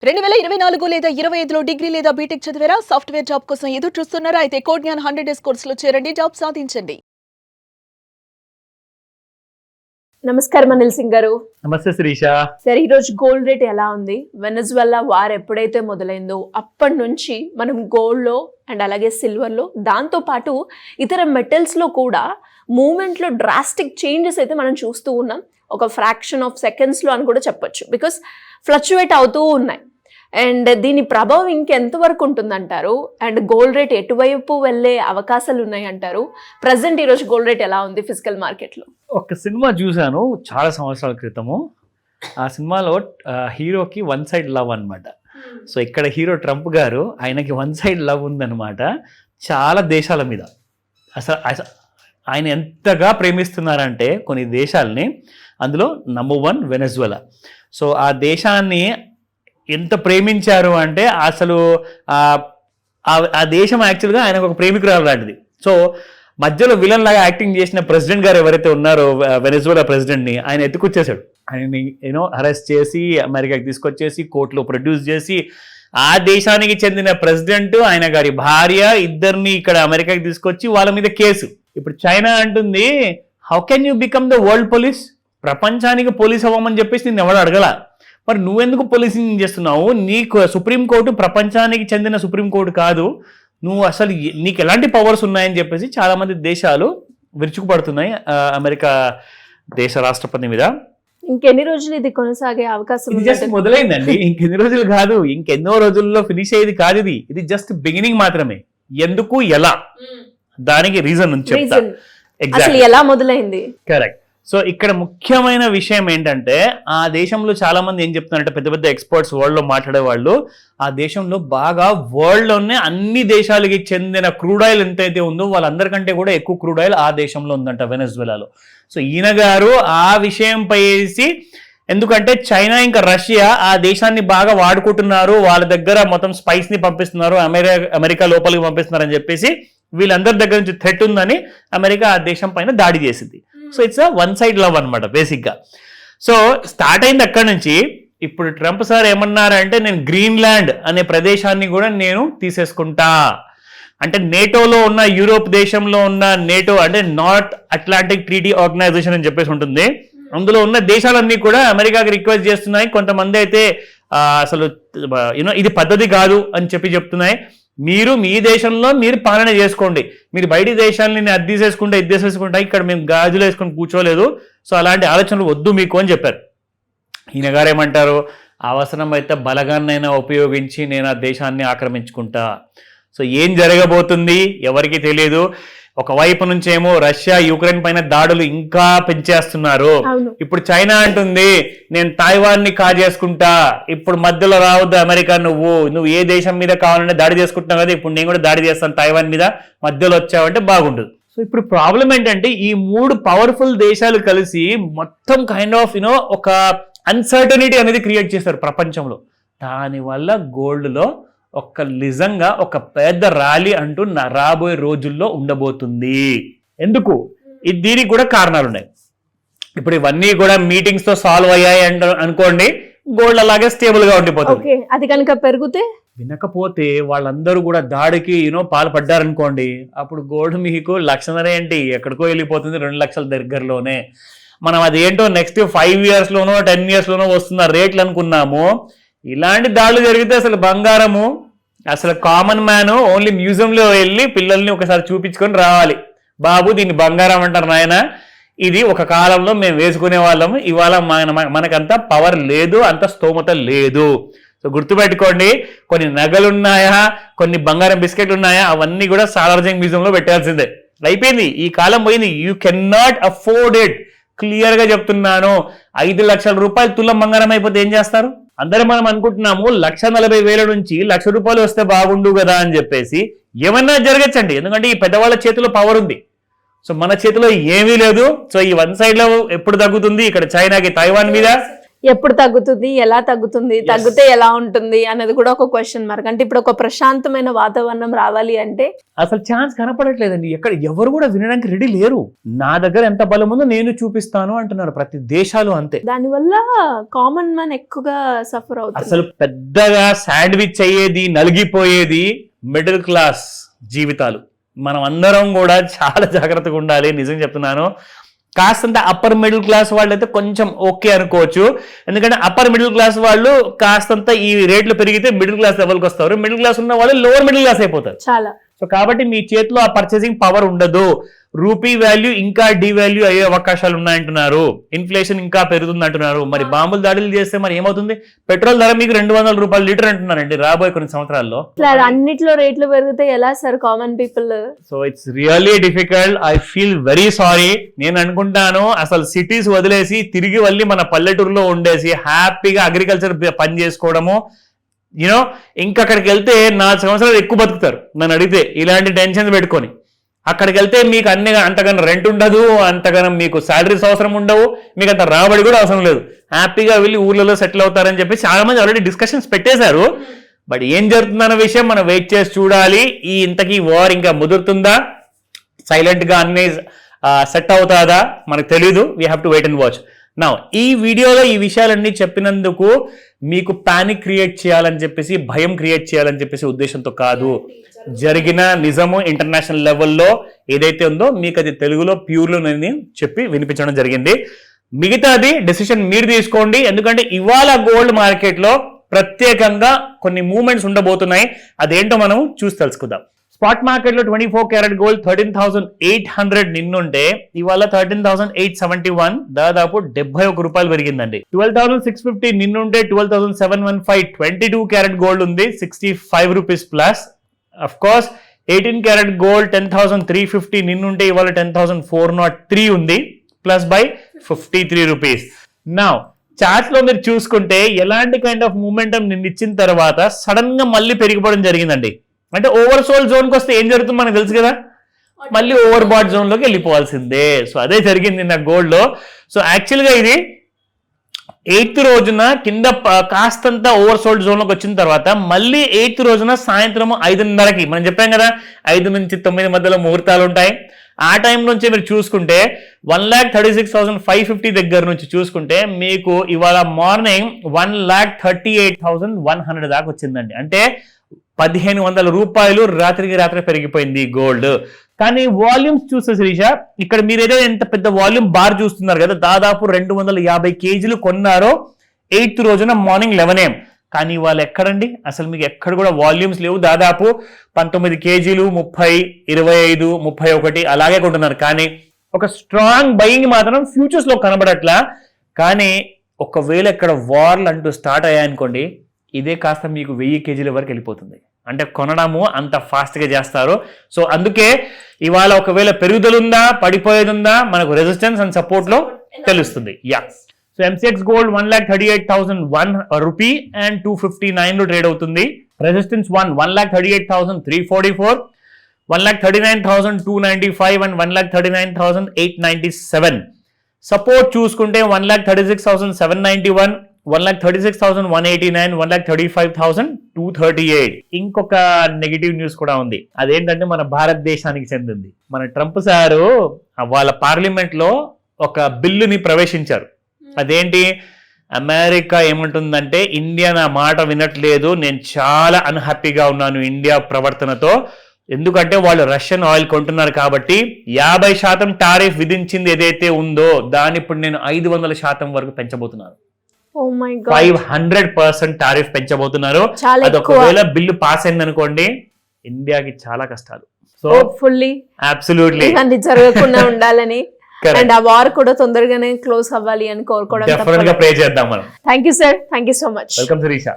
2024 లేదా 25లో డిగ్రీ లేదా బీటెక్ చదివారా? సాఫ్ట్వేర్ జాబ్ కోసం ఎదురు చూస్తున్నారా? అయితే కోడ్ జ్ఞాన్ 100 డేస్ కోర్సులో చేరండి, జాబ్ సాధించండి. నమస్కారం అనిల్ సింగ్ గారు. నమస్తే శిరీష. సరే, ఈ రోజు గోల్డ్ రేట్ ఎలా ఉంది? వెనజువెలా వార్ ఎప్పుడైతే మొదలైందో అప్పటి నుంచి మనం గోల్డ్ లో అండ్ అలాగే సిల్వర్ లో, దాంతో పాటు ఇతర మెటల్స్ లో కూడా మూవ్మెంట్ లో డ్రాస్టిక్ చేంజెస్ అయితే మనం చూస్తూ ఉన్నాం. ఒక ఫ్రాక్షన్ ఆఫ్ సెకండ్స్ లో అని కూడా చెప్పొచ్చు, బికాస్ ఫ్లక్చువేట్ అవుతూ ఉన్నాయి. అండ్ దీని ప్రభావం ఇంకెంతవరకు ఉంటుందంటారు? అండ్ గోల్డ్ రేట్ ఎటువైపు వెళ్ళే అవకాశాలు ఉన్నాయి అంటారు? ప్రజెంట్ ఈరోజు గోల్డ్ రేట్ ఎలా ఉంది ఫిజికల్ మార్కెట్లో? ఒక సినిమా చూశాను చాలా సంవత్సరాల క్రితము. ఆ సినిమాలో హీరోకి వన్ సైడ్ లవ్ అనమాట. సో ఇక్కడ హీరో ట్రంప్ గారు, ఆయనకి వన్ సైడ్ లవ్ ఉందన్నమాట చాలా దేశాల మీద. అసలు ఆయన ఎంతగా ప్రేమిస్తున్నారంటే కొన్ని దేశాలని, అందులో నంబర్ 1 వెనజువెలా. సో ఆ దేశాన్ని ఎంత ప్రేమించారు అంటే అసలు ఆ దేశం యాక్చువల్గా ఆయనకు ఒక ప్రేమికురాలు లాంటిది. సో మధ్యలో విలన్ లాగా యాక్టింగ్ చేసిన ప్రెసిడెంట్ గారు ఎవరైతే ఉన్నారో వెనజువెలా ప్రెసిడెంట్ని, ఆయన ఎత్తుకొచ్చేసాడు. ఆయన్ని అరెస్ట్ చేసి అమెరికాకి తీసుకొచ్చేసి కోర్టులో ప్రొడ్యూస్ చేసి ఆ దేశానికి చెందిన ప్రెసిడెంట్, ఆయన గారి భార్య ఇద్దరిని ఇక్కడ అమెరికాకి తీసుకొచ్చి వాళ్ళ మీద కేసు. ఇప్పుడు చైనా అంటుంది, how can you become the world police? ప్రపంచానికి పోలీస్ అవ్వమని చెప్పేసి నేను ఎవరు అడగల, మరి నువ్వెందుకు పోలీసింగ్ చేస్తున్నావు? నీకు సుప్రీంకోర్టు ప్రపంచానికి చెందిన సుప్రీంకోర్టు కాదు, నువ్వు అసలు నీకు ఎలాంటి పవర్స్ ఉన్నాయని చెప్పేసి చాలామంది దేశాలు విరుచుకుపడుతున్నాయి అమెరికా దేశ రాష్ట్రపతి మీద. ఇంకెన్ని రోజులు ఇది కొనసాగే అవకాశం? ఇది జస్ట్ మొదలైందండి, ఇంకెన్ని రోజులు కాదు, ఇంకెన్నో రోజుల్లో ఫినిష్ అయ్యేది కాదు. ఇది జస్ట్ బిగినింగ్ మాత్రమే. ఎందుకు, ఎలా, దానికి రీజన్ నుంచి చెప్తా. ఎగ్జాక్ట్లీ ఎలా మొదలైంది? కరెక్ట్. సో ఇక్కడ ముఖ్యమైన విషయం ఏంటంటే, ఆ దేశంలో చాలా మంది ఏం చెప్తున్నారంటే, పెద్ద పెద్ద ఎక్స్పర్ట్స్ వరల్డ్ లో మాట్లాడే వాళ్ళు, ఆ దేశంలో బాగా వరల్డ్ లోనే అన్ని దేశాలకి చెందిన క్రూడ్ ఆయిల్ ఎంతైతే ఉందో వాళ్ళందరికంటే కూడా ఎక్కువ క్రూడ్ ఆయిల్ ఆ దేశంలో ఉందంట, వెనజువెలాలో. సో ఈయన గారు ఆ విషయం పైసి, ఎందుకంటే చైనా ఇంకా రష్యా ఆ దేశాన్ని బాగా వాడుకుంటున్నారు, వాళ్ళ దగ్గర మొత్తం స్పైస్ ని పంపిస్తున్నారు, అమెరికా లోపలికి పంపిస్తున్నారు అని చెప్పేసి వీళ్ళందరి దగ్గర నుంచి థ్రెట్ ఉందని అమెరికా ఆ దేశం పైన దాడి చేసింది. So it's one side love అనమాట బేసిక్గా. సో స్టార్ట్ అయింది అక్కడి నుంచి. ఇప్పుడు ట్రంప్ సార్ ఏమన్నారంటే, నేను గ్రీన్లాండ్ అనే ప్రదేశాన్ని కూడా నేను తీసేసుకుంటా అంటే, నేటోలో ఉన్న యూరోప్ దేశంలో ఉన్న నేటో అంటే నార్త్ అట్లాంటిక్ ట్రీటీ ఆర్గనైజేషన్ అని చెప్పేసి ఉంటుంది, అందులో ఉన్న దేశాలన్నీ కూడా అమెరికాకి రిక్వెస్ట్ చేస్తున్నాయి. కొంతమంది అయితే అసలు ఇది పద్ధతి కాదు అని చెప్తున్నాయి. మీరు మీ దేశంలో మీరు పాలన చేసుకోండి, మీరు బయటి దేశాలని అది తీసేసుకుంటే ఇది తీసేసుకుంటా, ఇక్కడ మేము గాజులు వేసుకొని కూర్చోలేదు, సో అలాంటి ఆలోచనలు వద్దు మీకు అని చెప్పారు. ఈయన గారు ఏమంటారు, అవసరమైతే బలగాన్నైనా ఉపయోగించి నేను ఆ దేశాన్ని ఆక్రమించుకుంటా. సో ఏం జరగబోతుంది ఎవరికి తెలియదు. ఒకవైపు నుంచేమో రష్యా యుక్రెయిన్ పైన దాడులు ఇంకా పెంచేస్తున్నారు. ఇప్పుడు చైనా అంటుంది, నేను తైవాన్ ని కాజేసుకుంటా, ఇప్పుడు మధ్యలో రావద్దు అమెరికా, నువ్వు ఏ దేశం మీద కావాలంటే దాడి చేసుకుంటున్నావు కదా, ఇప్పుడు నేను కూడా దాడి చేస్తాను తైవాన్ మీద, మధ్యలో వచ్చావంటే బాగుంటుంది. సో ఇప్పుడు ప్రాబ్లం ఏంటంటే, ఈ 3 పవర్ఫుల్ దేశాలు కలిసి మొత్తం కైండ్ ఆఫ్ ఒక అన్సర్టనిటీ అనేది క్రియేట్ చేస్తారు ప్రపంచంలో. దానివల్ల గోల్డ్లో నిజంగా ఒక పెద్ద ర్యాలీ అంటూ రాబోయే రోజుల్లో ఉండబోతుంది. ఎందుకు? దీనికి కూడా కారణాలు ఉన్నాయి. ఇప్పుడు ఇవన్నీ కూడా మీటింగ్స్ తో సాల్వ్ అయ్యాయి అనుకోండి, గోల్డ్ అలాగే స్టేబుల్ గా ఉండిపోతుంది. అది కనుక పెరిగితే, వినకపోతే వాళ్ళందరూ కూడా దాడికి పాల్పడ్డారనుకోండి, అప్పుడు గోల్డ్ మీకు 1,00,000 ఏంటి ఎక్కడికో వెళ్ళిపోతుంది, 2 లక్షల దగ్గరలోనే. మనం అదేంటో నెక్స్ట్ 5 years లోనో 10 years లోనో వస్తున్న రేట్లు అనుకున్నాము. ఇలాంటి దాడులు జరిగితే అసలు బంగారము, అసలు కామన్ మ్యాన్ ఓన్లీ మ్యూజియంలో వెళ్ళి పిల్లల్ని ఒకసారి చూపించుకొని రావాలి, బాబు దీన్ని బంగారం అంటారు నాయన, ఇది ఒక కాలంలో మేము వేసుకునే వాళ్ళము, ఇవాళ మనకంత పవర్ లేదు, అంత స్తోమత లేదు. సో గుర్తుపెట్టుకోండి, కొన్ని నగలున్నాయా, కొన్ని బంగారం బిస్కెట్లు ఉన్నాయా, అవన్నీ కూడా సాలార్జంగ్ మ్యూజియంలో పెట్టాల్సిందే. అయిపోయింది, ఈ కాలం పోయింది. You can not afford it. Clear గా చెప్తున్నాను. 5 లక్షల రూపాయలు తులం బంగారం అయిపోతే ఏం చేస్తారు? అందరూ మనం అనుకుంటున్నాము 1,40,000 నుంచి 1,00,000 రూపాయలు వస్తే బాగుండు కదా అని చెప్పేసి. ఏమన్నా జరగచ్చండి, ఎందుకంటే ఈ పెద్దవాళ్ళ చేతిలో పవర్ ఉంది. సో మన చేతిలో ఏమీ లేదు. సో ఈ వన్ సైడ్ లో ఎప్పుడు తగ్గుతుంది? ఇక్కడ చైనాకి తైవాన్ మీద, ఎప్పుడు తగ్గుతుంది, ఎలా తగ్గుతుంది, తగ్గితే ఎలా ఉంటుంది అనేది కూడా ఒక క్వశ్చన్ మార్క్. అంటే ఇప్పుడు ఒక ప్రశాంతమైన వాతావరణం రావాలి అంటే అసలు ఛాన్స్ కనపడట్లేదండి. ఎవరు కూడా వినడానికి రెడీ లేరు. నా దగ్గర ఎంత బలం ఉందో నేను చూపిస్తాను అంటున్నారు ప్రతి దేశాలు. అంతే. దానివల్ల కామన్ మ్యాన్ ఎక్కువగా సఫర్ అవుతుంది. అసలు పెద్దగా శాండ్విచ్ అయ్యేది, నలిగిపోయేది మిడిల్ క్లాస్ జీవితాలు. మనం అందరం కూడా చాలా జాగ్రత్తగా ఉండాలి. నిజం చెప్తున్నాను. కాస్తంత అప్పర్ మిడిల్ క్లాస్ వాళ్ళు అయితే కొంచెం ఓకే అనుకోవచ్చు. ఎందుకంటే అప్పర్ మిడిల్ క్లాస్ వాళ్ళు కాస్తంత ఈ రేట్లు పెరిగితే మిడిల్ క్లాస్ లెవెల్కి వస్తారు. మిడిల్ క్లాస్ ఉన్న వాళ్ళు లోవర్ మిడిల్ క్లాస్ అయిపోతారు. చాలా. సో కాబట్టి మీ చేతిలో ఆ పర్చేసింగ్ పవర్ ఉండదు. రూపీ వాల్యూ ఇంకా డివాల్యూ అయ్యే అవకాశాలు ఉన్నాయంటున్నారు. ఇన్ఫ్లేషన్ ఇంకా పెరుగుతుంది అంటున్నారు. మరి బాంబులు దాడులు చేస్తే మరి ఏమవుతుంది? పెట్రోల్ ధర మీకు 200 రూపాయలు లీటర్ అంటున్నారండి రాబోయే కొన్ని సంవత్సరాల్లో. అన్నిట్లో రేట్లు పెరిగితే ఎలా sir common people? So it's really difficult. I feel very sorry. నేను అనుకుంటాను అసలు సిటీస్ వదిలేసి తిరిగి వెళ్ళి మన పల్లెటూరులో ఉండేసి హ్యాపీగా అగ్రికల్చర్ పని చేసుకోవడము, యూనో ఇంకా అక్కడికి వెళ్తే 4 సంవత్సరాలు ఎక్కువ బతుకుతారు నన్ను అడిగితే. ఇలాంటి టెన్షన్స్ పెట్టుకొని అక్కడికి వెళ్తే మీకు అన్ని అంతగానో రెంట్ ఉండదు, అంతగానో మీకు శాలరీస్ అవసరం ఉండవు, మీకు అంత రాబడి కూడా అవసరం లేదు. హ్యాపీగా వెళ్ళి ఊర్లలో సెటిల్ అవుతారని చెప్పి చాలా మంది ఆల్రెడీ డిస్కషన్స్ పెట్టేశారు. బట్ ఏం జరుగుతుందన్న విషయం మనం వెయిట్ చేసి చూడాలి. ఇంతకీ వార్ ఇంకా ముదురుతుందా, సైలెంట్ గా అన్ని సెట్ అవుతాదా మనకు తెలీదు. We have to wait and watch. నా ఈ వీడియోలో ఈ విషయాలన్నీ చెప్పినందుకు మీకు పానిక్ క్రియేట్ చేయాలని చెప్పేసి, భయం క్రియేట్ చేయాలని చెప్పేసి ఉద్దేశంతో కాదు. జరిగిన నిజము ఇంటర్నేషనల్ లెవెల్లో ఏదైతే ఉందో మీకు అది తెలుగులో ప్యూర్లో నేను చెప్పి వినిపించడం జరిగింది. మిగతాది డెసిషన్ మీరు తీసుకోండి. ఎందుకంటే ఇవాళ గోల్డ్ మార్కెట్లో ప్రత్యేకంగా కొన్ని మూవ్మెంట్స్ ఉండబోతున్నాయి. అదేంటో మనం చూసి తెలుసుకుందాం. స్పాట్ మార్కెట్ లో 24 క్యారెట్ గోల్డ్ 13,800 నిన్నుంటే ఇవాళ 13,871, దాదాపు 71 రూపాయలు పెరిగిందండి. 12,650 నిన్నుంటే 12,715. 22 క్యారెట్ గోల్డ్ ఉంది 65 rupees plus. Of course 18 carat gold 10,350 నిన్నుంటే ఇవాళ 10,403 ఉంది, plus by 53 rupees. Now charts లో మీరు చూసుకుంటే ఎలాంటి కైండ్ ఆఫ్ మూమెంటం నిన్న ఇచ్చిన తర్వాత సడన్ గా మళ్ళీ పెరిగిపోవడం జరిగిందండి. అంటే ఓవర్ సోల్డ్ జోన్కి వస్తే ఏం జరుగుతుందో మనకు తెలుసు కదా, మళ్ళీ ఓవర్ బాట్ జోన్ లోకి వెళ్ళిపోవాల్సిందే. సో అదే జరిగింది నిన్న గోల్డ్ లో. సో యాక్చువల్ గా ఇది 8th రోజున కింద కాస్తంత ఓవర్ సోల్డ్ జోన్ లోకి వచ్చిన తర్వాత మళ్ళీ 8th రోజున సాయంత్రం 5:30కి మనం చెప్పాం కదా 5 నుంచి 9 మధ్యలో ముహూర్తాలు ఉంటాయి. ఆ టైం నుంచి మీరు చూసుకుంటే 1,36,550 దగ్గర నుంచి చూసుకుంటే మీకు ఇవాళ మార్నింగ్ 1,38,100 దాకా వచ్చిందండి. అంటే 1,500 రూపాయలు రాత్రికి రాత్రి పెరిగిపోయింది గోల్డ్. కానీ వాల్యూమ్స్ చూస్తే శిరీష, ఇక్కడ మీరు ఏదో ఎంత పెద్ద వాల్యూమ్ బార్ చూస్తున్నారు కదా, దాదాపు 250 కేజీలు కొన్నారో 8th రోజున మార్నింగ్ 11 AM. కానీ వాళ్ళు ఎక్కడండి, అసలు మీకు ఎక్కడ కూడా వాల్యూమ్స్ లేవు. దాదాపు 19 కేజీలు 30, 25, 31 అలాగే కొంటున్నారు. కానీ ఒక స్ట్రాంగ్ బయింగ్ మాత్రం ఫ్యూచర్స్ లో కనబడట్లా. కానీ ఒకవేళ ఇక్కడ వార్లు అంటూ స్టార్ట్ అయ్యాయనుకోండి, ఇదే కాస్త మీకు 1000 కేజీల వరకు వెళ్ళిపోతుంది. అంటే కొనడము అంత ఫాస్ట్ గా చేస్తారు. సో అందుకే ఇవాళ ఒకవేళ పెరుగుదలుందా పడిపోయేది ఉందా మనకు రెసిస్టెన్స్ అండ్ సపోర్ట్ లో తెలుస్తుంది. Yeah. So MCX gold 1,38,001 rupee and 259 లో ట్రేడ్ అవుతుంది. Resistance 1,38,344, 1,39,295 and 1,39,897. సపోర్ట్ చూసుకుంటే 1,36,791, 1,36,189, 1,35,238. ఇంకొక నెగిటివ్ న్యూస్ కూడా ఉంది. అదేంటంటే మన భారతదేశానికి చెందింది. మన ట్రంప్ సారు వాళ్ళ పార్లమెంట్ లో ఒక బిల్లుని ప్రవేశించారు. అదేంటి, అమెరికా ఏమంటుందంటే ఇండియా నా మాట వినట్లేదు, నేను చాలా అన్హ్యాపీగా ఉన్నాను ఇండియా ప్రవర్తనతో, ఎందుకంటే వాళ్ళు రష్యన్ ఆయిల్ కొంటున్నారు కాబట్టి 50% టారిఫ్ విధించింది ఏదైతే ఉందో దాన్ని ఇప్పుడు నేను 500% వరకు పెంచబోతున్నాను. 500% టారిఫ్ పెంచబోతున్నారు. అది ఒకవేళ బిల్లు పాస్ అయింది అనుకోండి, ఇండియాకి చాలా కష్టాలు. సో అబ్సల్యూట్లీ జరగకుండా ఉండాలని అండ్ ఆ వార్ కూడా తొందరగానే క్లోజ్ అవ్వాలి అని కోరుకోవడం. డెఫినెట్ గా ప్రే చేద్దాం మనం. Thank you sir, thank you so much. Welcome Sirisha.